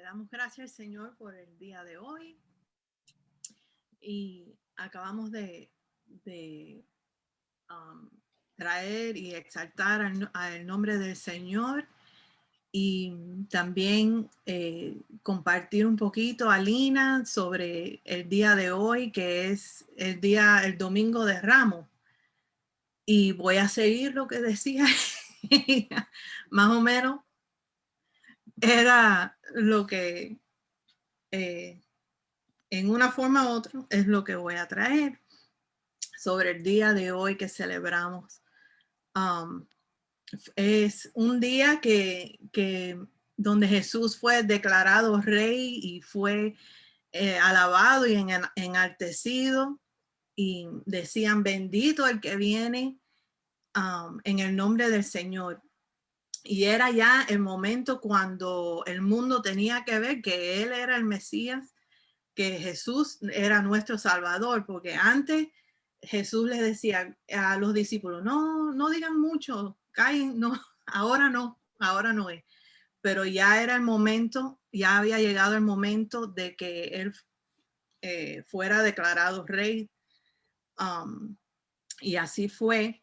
damos gracias al Señor por el día de hoy y acabamos de traer y exaltar al nombre del Señor y también compartir un poquito a Lina sobre el día de hoy, que es el domingo de Ramos. Y voy a seguir lo que decía ella. Más o menos era lo que en una forma u otra es lo que voy a traer sobre el día de hoy que celebramos. Es un día que donde Jesús fue declarado rey y fue alabado y enaltecido, y decían bendito el que viene en el nombre del Señor. Y era ya el momento cuando el mundo tenía que ver que Él era el Mesías, que Jesús era nuestro Salvador, porque antes Jesús les decía a los discípulos, no digan mucho, callen, no, ahora no es. Pero ya era el momento, ya había llegado el momento de que Él fuera declarado rey. Y así fue,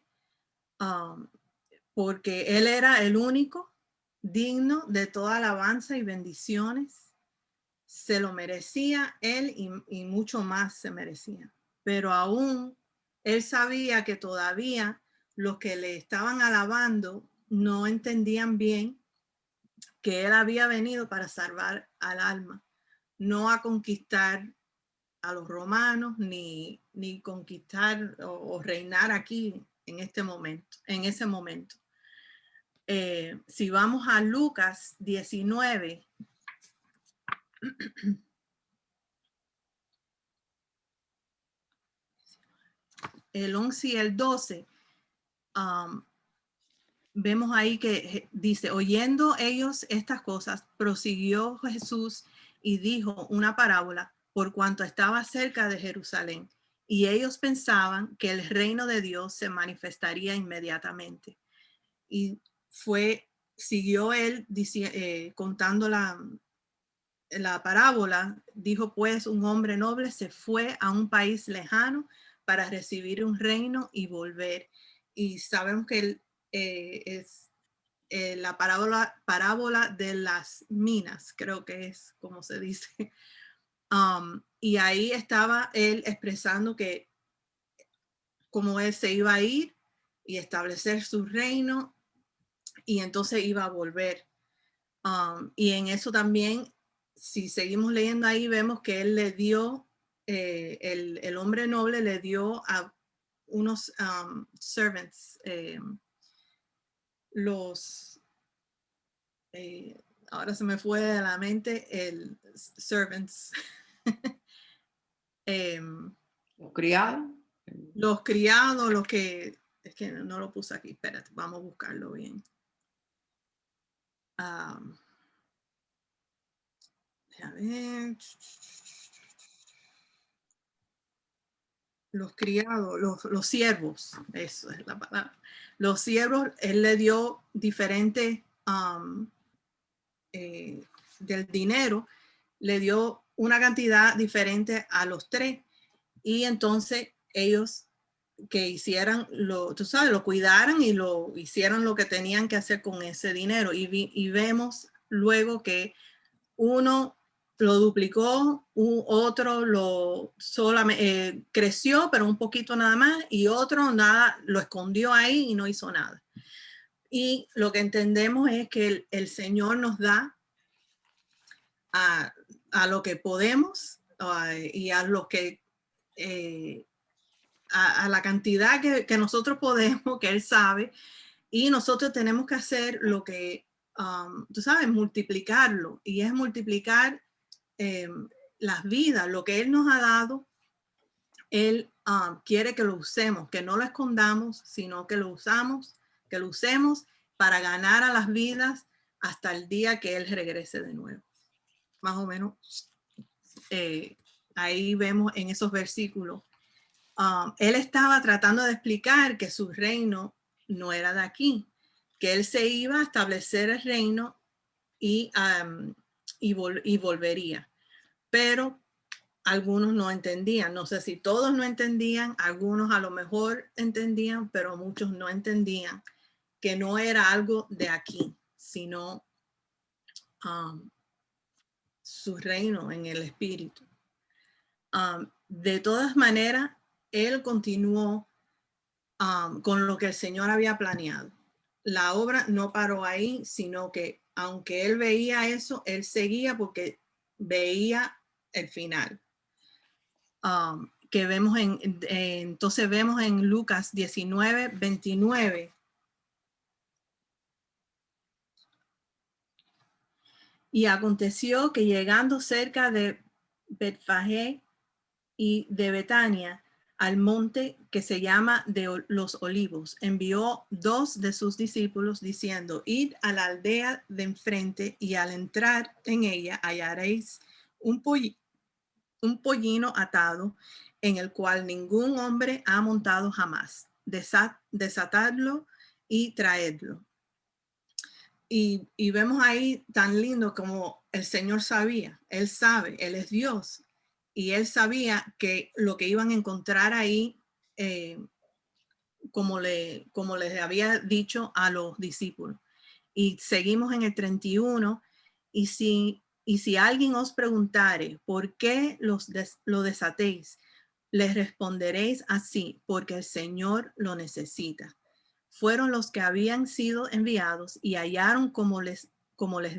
porque Él era el único digno de toda alabanza y bendiciones. Se lo merecía él y mucho más se merecía. Pero aún él sabía que todavía los que le estaban alabando no entendían bien que él había venido para salvar al alma, no a conquistar a los romanos ni conquistar o reinar aquí en este momento, en ese momento. Si vamos a Lucas 19, el 11 y el 12, vemos ahí que dice, oyendo ellos estas cosas, prosiguió Jesús y dijo una parábola por cuanto estaba cerca de Jerusalén, y ellos pensaban que el reino de Dios se manifestaría inmediatamente. Y siguió él contando la parábola. Dijo pues, un hombre noble se fue a un país lejano para recibir un reino y volver. Y sabemos que es la parábola de las minas, creo que es como se dice. Y ahí estaba él expresando que como él se iba a ir y establecer su reino, y entonces iba a volver. Y en eso también, si seguimos leyendo ahí, vemos que él le dio, el hombre noble le dio a unos servants, ahora se me fue de la mente el servants. Los criados. Los criados, los que, es que no lo puse aquí, espérate, vamos a buscarlo bien. A ver. Los criados, los siervos, eso es la palabra. Los siervos, él le dio diferente del dinero, le dio una cantidad diferente a los tres, y entonces ellos que hicieran tú sabes, lo cuidaran y lo hicieran lo que tenían que hacer con ese dinero. Y vemos luego que uno lo duplicó, otro lo solamente creció, pero un poquito nada más, y otro nada, lo escondió ahí y no hizo nada. Y lo que entendemos es que el Señor nos da a lo que podemos y a lo que a la cantidad que nosotros podemos, que Él sabe, y nosotros tenemos que hacer lo que, tú sabes, multiplicarlo, y es multiplicar las vidas, lo que Él nos ha dado. Él quiere que lo usemos, que no lo escondamos, sino que lo usemos para ganar a las vidas hasta el día que Él regrese de nuevo. Más o menos, ahí vemos en esos versículos. Él estaba tratando de explicar que su reino no era de aquí, que Él se iba a establecer el reino y y volvería. Pero algunos no entendían. No sé si todos no entendían, algunos a lo mejor entendían, pero muchos no entendían que no era algo de aquí, sino su reino en el espíritu. De todas maneras, él continuó con lo que el Señor había planeado. La obra no paró ahí, sino que aunque él veía eso, él seguía porque veía el final. Que vemos entonces vemos en Lucas 19:29. Y aconteció que llegando cerca de Betfagé y de Betania, al monte que se llama de los Olivos, envió 2 de sus discípulos diciendo: id a la aldea de enfrente y al entrar en ella hallaréis un pollino atado en el cual ningún hombre ha montado jamás. Desatadlo y traedlo. Y vemos ahí tan lindo como el Señor sabía, Él sabe, Él es Dios. Y Él sabía que lo que iban a encontrar ahí, como les había dicho a los discípulos. Y seguimos en el 31, y si alguien os preguntare por qué lo desatéis, les responderéis así: porque el Señor lo necesita. Fueron los que habían sido enviados y hallaron como les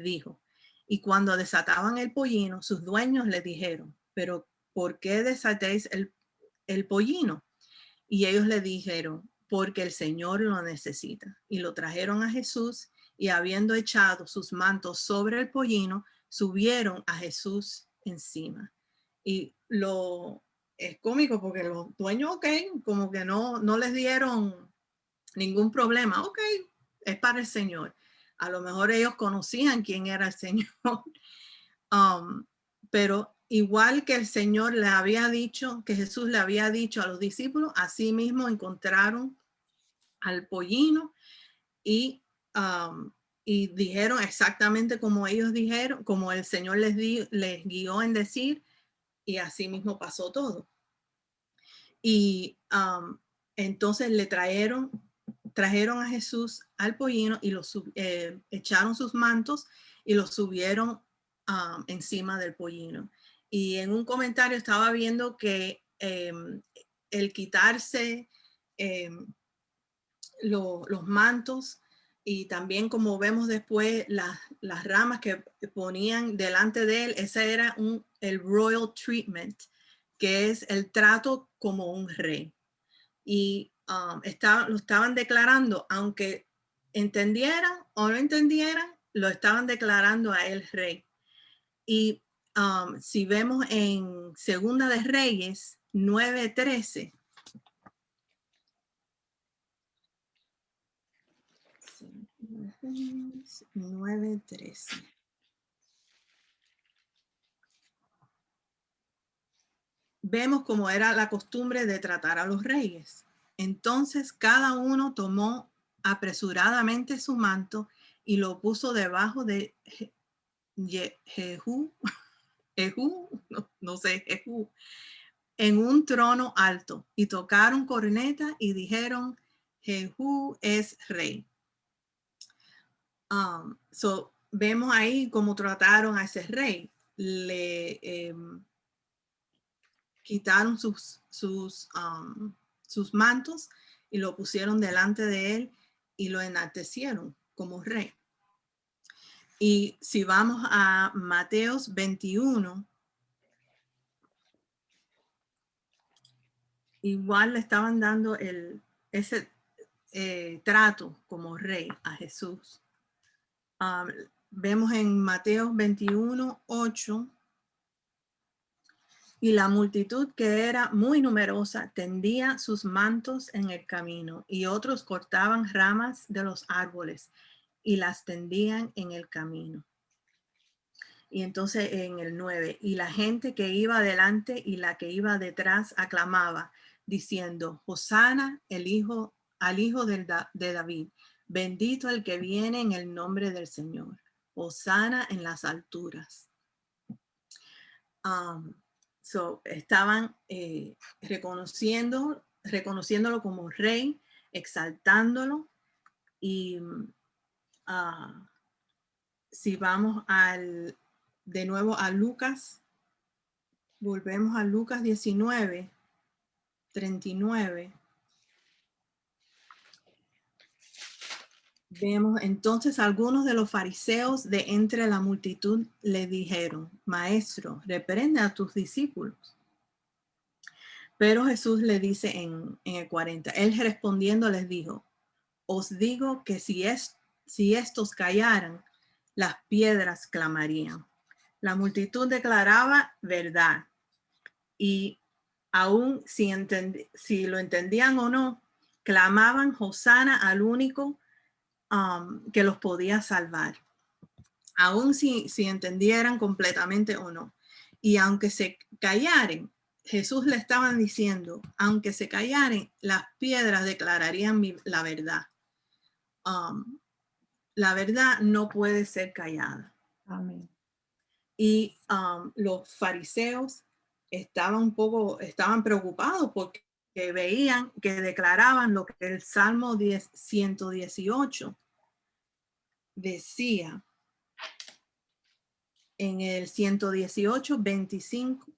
dijo. Y cuando desataban el pollino, sus dueños les dijeron: pero ¿por qué desatéis el pollino? Y ellos le dijeron: porque el Señor lo necesita. Y lo trajeron a Jesús, y habiendo echado sus mantos sobre el pollino, subieron a Jesús encima. Y es cómico porque los dueños, ok, como que no les dieron ningún problema. Ok, es para el Señor. A lo mejor ellos conocían quién era el Señor. Pero igual que el Señor le había dicho, que Jesús le había dicho a los discípulos, así mismo encontraron al pollino y, y dijeron exactamente como ellos dijeron, como el Señor les guió en decir, y así mismo pasó todo. Y entonces trajeron a Jesús al pollino y echaron sus mantos y lo subieron encima del pollino. Y en un comentario estaba viendo que el quitarse los mantos, y también como vemos después las ramas que ponían delante de él, ese era el royal treatment, que es el trato como un rey. Y lo estaban declarando, aunque entendieran o no entendieran, lo estaban declarando a él rey. Y si vemos en Segunda de Reyes 9:13, 9:13, vemos cómo era la costumbre de tratar a los reyes. Entonces cada uno tomó apresuradamente su manto y lo puso debajo de Jehú, no sé, Jehú, en un trono alto, y tocaron corneta y dijeron: Jehú es rey. So vemos ahí cómo trataron a ese rey. Le quitaron sus mantos y lo pusieron delante de él y lo enaltecieron como rey. Y si vamos a Mateos 21, igual le estaban dando ese trato como rey a Jesús. Vemos en Mateo 21:8: y la multitud, que era muy numerosa, tendía sus mantos en el camino, y otros cortaban ramas de los árboles y las tendían en el camino. Y entonces en el 9, y la gente que iba delante y la que iba detrás aclamaba, diciendo: Hosana al hijo de David, bendito el que viene en el nombre del Señor, Hosana en las alturas. Estaban reconociéndolo como rey, exaltándolo. Y si vamos de nuevo a Lucas, volvemos a Lucas 19:39. Vemos entonces algunos de los fariseos de entre la multitud le dijeron: Maestro, reprende a tus discípulos. Pero Jesús le dice en el 40, él respondiendo les dijo: os digo que si estos callaran, las piedras clamarían. La multitud declaraba verdad, y aún si lo entendían o no, clamaban Hosana al único que los podía salvar, aún si entendieran completamente o no. Y aunque se callaren, Jesús le estaban diciendo, aunque se callaren, las piedras declararían la verdad. La verdad no puede ser callada. Amén. Y los fariseos estaban preocupados porque veían que declaraban lo que el Salmo 118 decía. En el 118:25.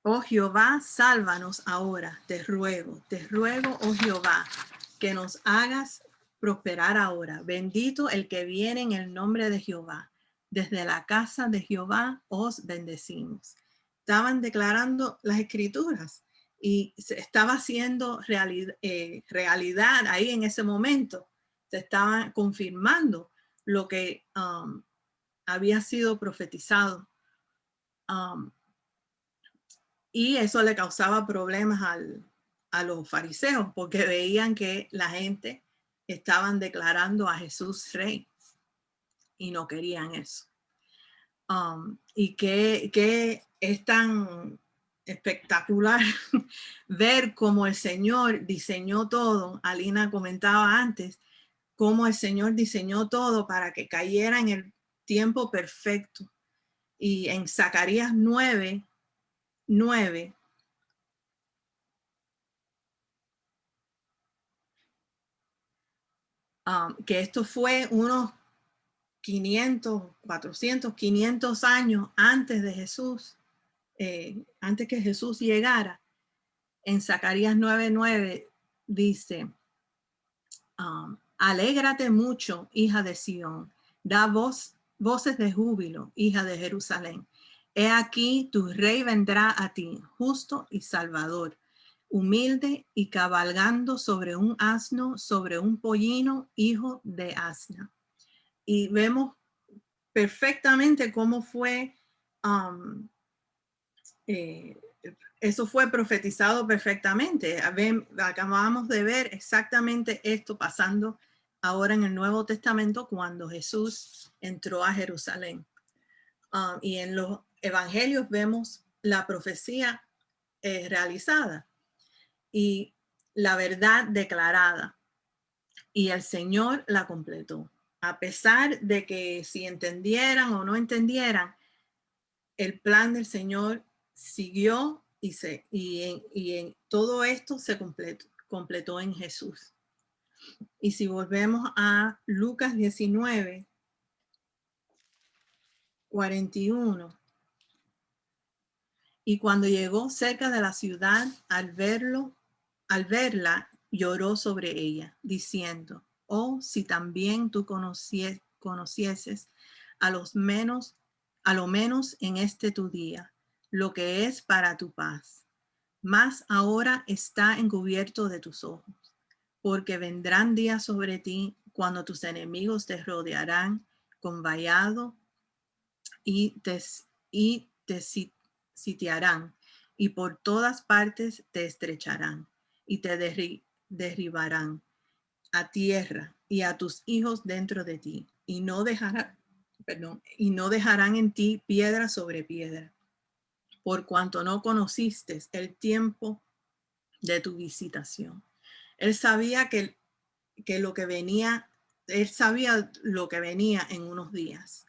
Oh Jehová, sálvanos ahora, te ruego, oh Jehová, que nos hagas prosperar ahora. Bendito el que viene en el nombre de Jehová. Desde la casa de Jehová os bendecimos. Estaban declarando las escrituras y se estaba haciendo realidad ahí en ese momento. Se estaban confirmando lo que había sido profetizado. Y eso le causaba problemas a los fariseos porque veían que la gente estaban declarando a Jesús rey y no querían eso. Y que es tan espectacular ver cómo el Señor diseñó todo. Alina comentaba antes cómo el Señor diseñó todo para que cayera en el tiempo perfecto. Y en Zacarías 9:9 que esto fue unos 500 años antes de Jesús, antes que Jesús llegara. En Zacarías 9:9 dice, alégrate mucho, hija de Sión, da voces de júbilo, hija de Jerusalén. He aquí tu rey vendrá a ti, justo y salvador, humilde y cabalgando sobre un asno, sobre un pollino, hijo de asna. Y vemos perfectamente cómo fue, eso fue profetizado perfectamente. Acabamos de ver exactamente esto pasando ahora en el Nuevo Testamento cuando Jesús entró a Jerusalén. Y en los evangelios vemos la profecía realizada y la verdad declarada, y el Señor la completó. A pesar de que si entendieran o no entendieran, el plan del Señor siguió y en todo esto se completó en Jesús. Y si volvemos a Lucas 19:41, y cuando llegó cerca de la ciudad, al verla, lloró sobre ella, diciendo, oh, si también tú conocieses a lo menos en este tu día, lo que es para tu paz. Mas ahora está encubierto de tus ojos, porque vendrán días sobre ti cuando tus enemigos te rodearán con vallado y te sitiarán, y por todas partes te estrecharán y te derribarán a tierra y a tus hijos dentro de ti, y no dejarán en ti piedra sobre piedra, por cuanto no conociste el tiempo de tu visitación. Él sabía él sabía lo que venía en unos días.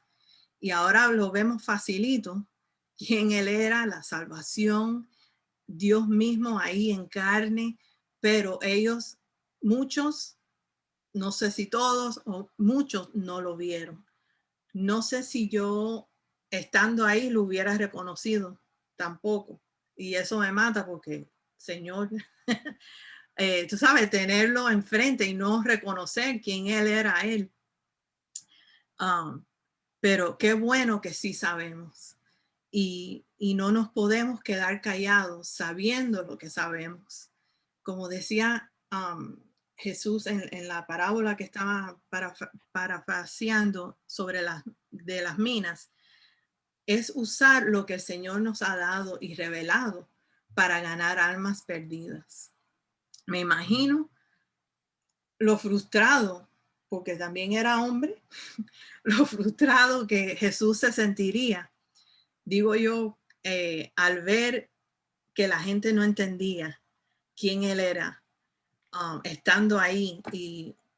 y ahora lo vemos facilito, quién él era, la salvación, Dios mismo ahí en carne, pero ellos, muchos, no sé si todos o muchos no lo vieron. No sé si yo estando ahí lo hubiera reconocido tampoco. Y eso me mata porque, Señor, tú sabes, tenerlo enfrente y no reconocer quién él era él. Pero qué bueno que sí sabemos. Y no nos podemos quedar callados sabiendo lo que sabemos. Como decía Jesús en la parábola que estaba parafraseando sobre de las minas, es usar lo que el Señor nos ha dado y revelado para ganar almas perdidas. Me imagino lo frustrado, porque también era hombre, lo frustrado que Jesús se sentiría, digo yo, al ver que la gente no entendía quién él era, estando ahí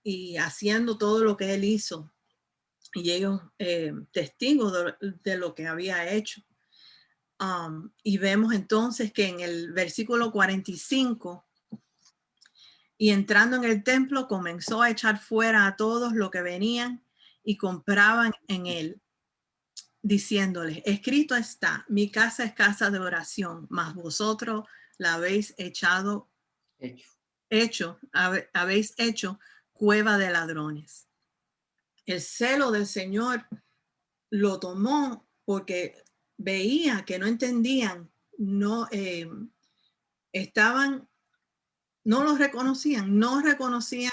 y haciendo todo lo que él hizo, y ellos testigos de lo que había hecho. Y vemos entonces que en el versículo 45, y entrando en el templo comenzó a echar fuera a todos los que venían y compraban en él, diciéndoles, escrito está, mi casa es casa de oración, mas vosotros la habéis habéis hecho cueva de ladrones. El celo del Señor lo tomó porque veía que no entendían, no estaban, no los reconocían, no reconocían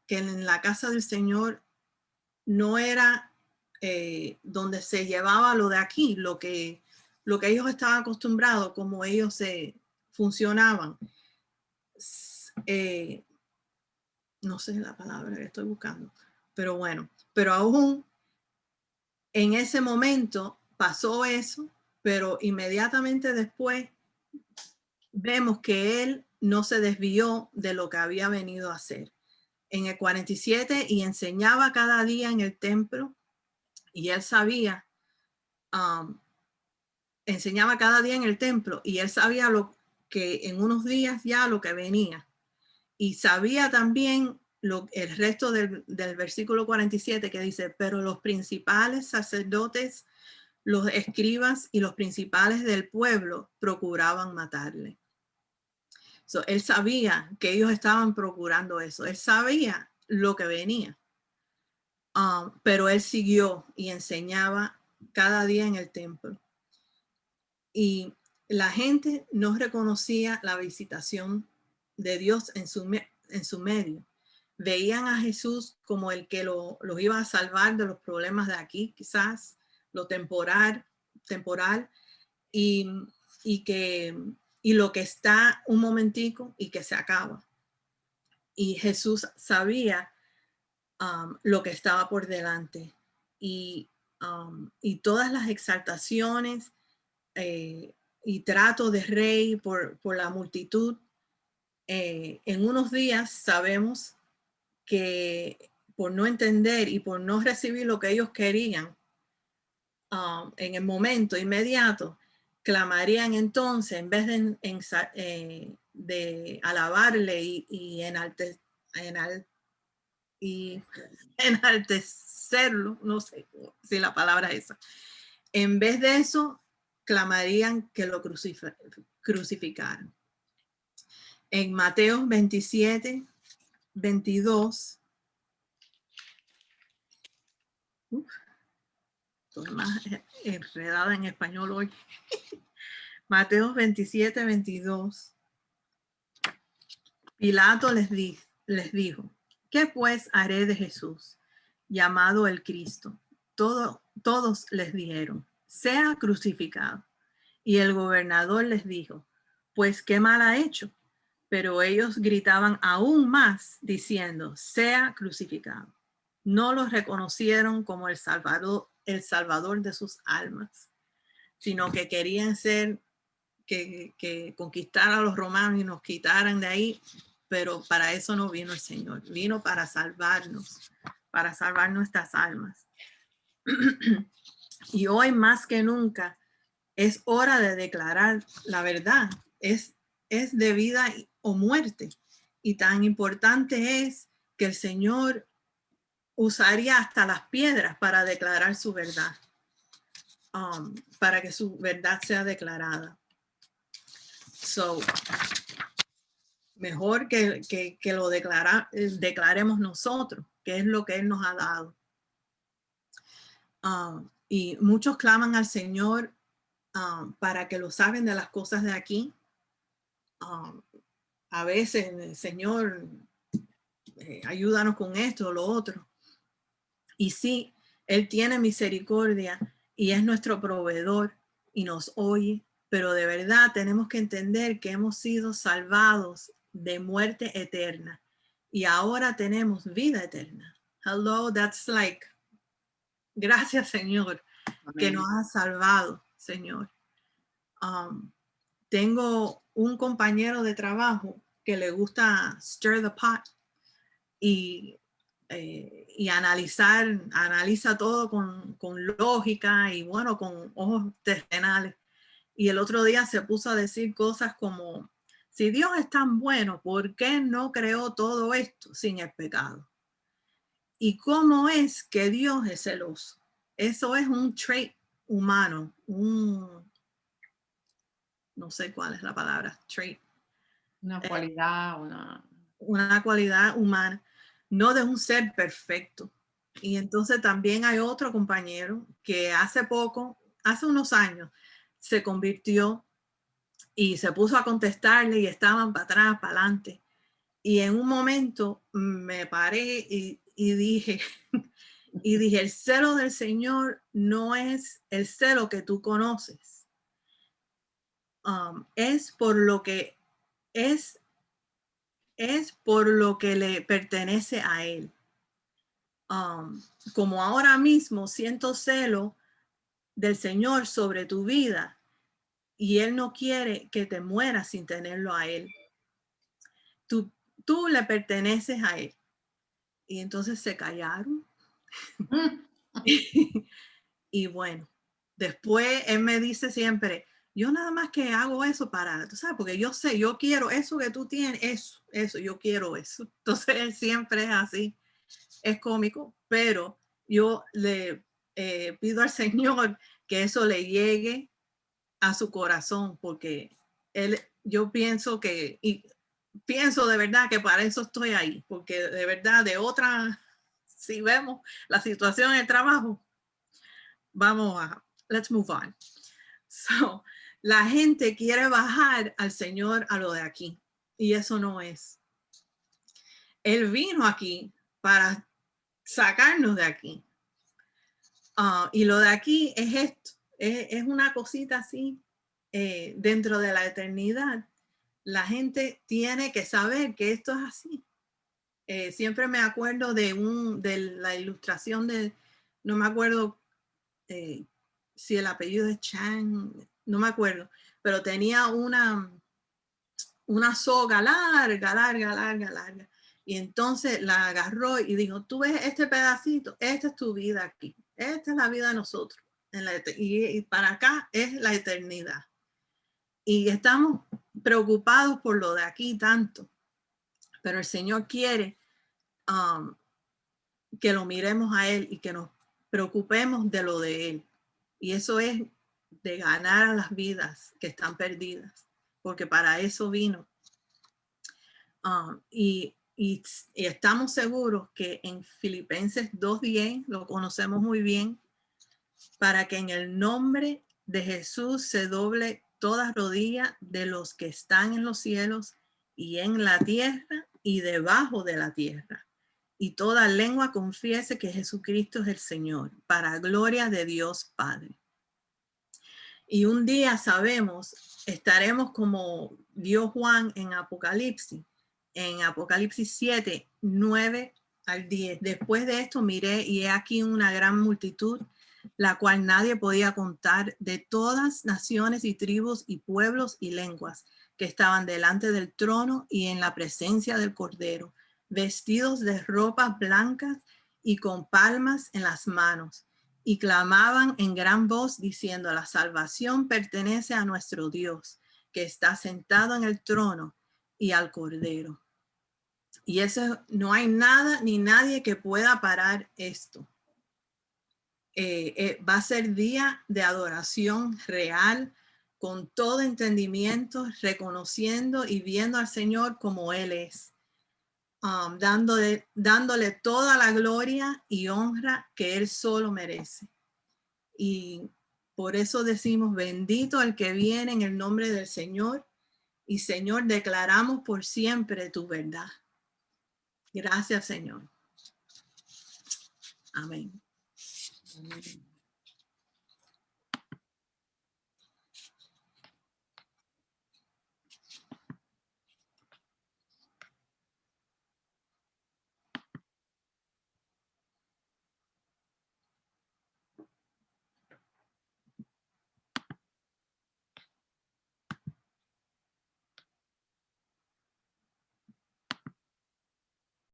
que en la casa del Señor no era donde se llevaba lo de aquí, lo que ellos estaban acostumbrados, como ellos se funcionaban. No sé la palabra que estoy buscando, pero bueno, pero aún en ese momento pasó eso, pero inmediatamente después vemos que él no se desvió de lo que había venido a hacer. En el 47, y enseñaba cada día en el templo, y él sabía, enseñaba cada día en el templo, y él sabía lo que en unos días ya lo que venía. Y sabía también el resto del versículo 47 que dice, pero los principales sacerdotes, los escribas y los principales del pueblo procuraban matarle. Él sabía que ellos estaban procurando eso. Él sabía lo que venía. Pero él siguió y enseñaba cada día en el templo. Y la gente no reconocía la visitación de Dios en su medio. Veían a Jesús como el que los iba a salvar de los problemas de aquí, quizás, lo temporal y, y lo que está un momentico y que se acaba. Y Jesús sabía lo que estaba por delante. Y todas las exaltaciones y trato de rey por la multitud, en unos días sabemos que por no entender y por no recibir lo que ellos querían en el momento inmediato, clamarían entonces en vez de alabarle y enaltecerlo, no sé si la palabra es esa. En vez de eso, clamarían que lo crucificaran. En Mateo 27, 22, estoy más enredada en español hoy. Mateo 27, 22. Pilato les dijo, ¿qué pues haré de Jesús, llamado el Cristo? Todos les dijeron, sea crucificado. Y el gobernador les dijo, pues qué mal ha hecho. Pero ellos gritaban aún más, diciendo, sea crucificado. No los reconocieron como el Salvador de sus almas, sino que querían ser, que conquistaran a los romanos y nos quitaran de ahí, pero para eso no vino el Señor, vino para salvar nuestras almas. Y hoy más que nunca es hora de declarar la verdad. Es de vida o muerte. Y tan importante es que el Señor usaría hasta las piedras para declarar su verdad, para que su verdad sea declarada. So, mejor que lo declaremos nosotros, que es lo que Él nos ha dado. Y muchos claman al Señor para que lo saben de las cosas de aquí. A veces, Señor, ayúdanos con esto o lo otro. Y sí, Él tiene misericordia y es nuestro proveedor y nos oye, pero de verdad tenemos que entender que hemos sido salvados de muerte eterna y ahora tenemos vida eterna. Hello, that's like, gracias Señor, que nos has salvado, Señor. Tengo un compañero de trabajo que le gusta stir the pot y analiza todo con lógica y bueno, con ojos terrenales. Y el otro día se puso a decir cosas como, si Dios es tan bueno, ¿por qué no creó todo esto sin el pecado? ¿Y cómo es que Dios es celoso? Eso es un trait humano, no sé cuál es la palabra, trait. Una cualidad, una cualidad humana, no de un ser perfecto. Y entonces también hay otro compañero que hace unos años, se convirtió y se puso a contestarle y estaban para atrás, para adelante. Y en un momento me paré y dije, el celo del Señor no es el celo que tú conoces. Es por lo que le pertenece a Él. Como ahora mismo siento celo del Señor sobre tu vida y Él no quiere que te mueras sin tenerlo a Él. Tú le perteneces a Él. Y entonces se callaron. Y bueno, después Él me dice siempre, yo nada más que hago eso para, tú sabes, porque yo sé, yo quiero eso que tú tienes, eso, yo quiero eso. Entonces Él siempre es así. Es cómico, pero yo le pido al Señor que eso le llegue a su corazón, porque yo pienso pienso de verdad que para eso estoy ahí, porque de verdad si vemos la situación en el trabajo, let's move on. So, la gente quiere bajar al Señor a lo de aquí, y eso no es. Él vino aquí para sacarnos de aquí. Y lo de aquí es esto, es una cosita así, dentro de la eternidad. La gente tiene que saber que esto es así. Siempre me acuerdo de la ilustración no me acuerdo si el apellido es Chang, no me acuerdo, pero tenía una soga larga. Y entonces la agarró y dijo, tú ves este pedacito, esta es tu vida aquí. Esta es la vida de nosotros. Y para acá es la eternidad. Y estamos preocupados por lo de aquí tanto. Pero el Señor quiere que lo miremos a Él y que nos preocupemos de lo de Él. Y eso es de ganar a las vidas que están perdidas. Porque para eso vino. Y estamos seguros que en Filipenses 2:10 lo conocemos muy bien, para que en el nombre de Jesús se doble toda rodilla de los que están en los cielos y en la tierra y debajo de la tierra, y toda lengua confiese que Jesucristo es el Señor, para gloria de Dios Padre. Y un día sabemos, estaremos como vio Juan en Apocalipsis 7, 9 al 10. Después de esto miré y he aquí una gran multitud, la cual nadie podía contar, de todas naciones y tribus y pueblos y lenguas, que estaban delante del trono y en la presencia del Cordero, vestidos de ropas blancas y con palmas en las manos, y clamaban en gran voz diciendo: la salvación pertenece a nuestro Dios, que está sentado en el trono, y al Cordero. Y eso, no hay nada ni nadie que pueda parar esto. Va a ser día de adoración real, con todo entendimiento, reconociendo y viendo al Señor como Él es, dándole toda la gloria y honra que Él solo merece. Y por eso decimos: bendito el que viene en el nombre del Señor. Y Señor, declaramos por siempre tu verdad. Gracias, Señor. Amén. Amén.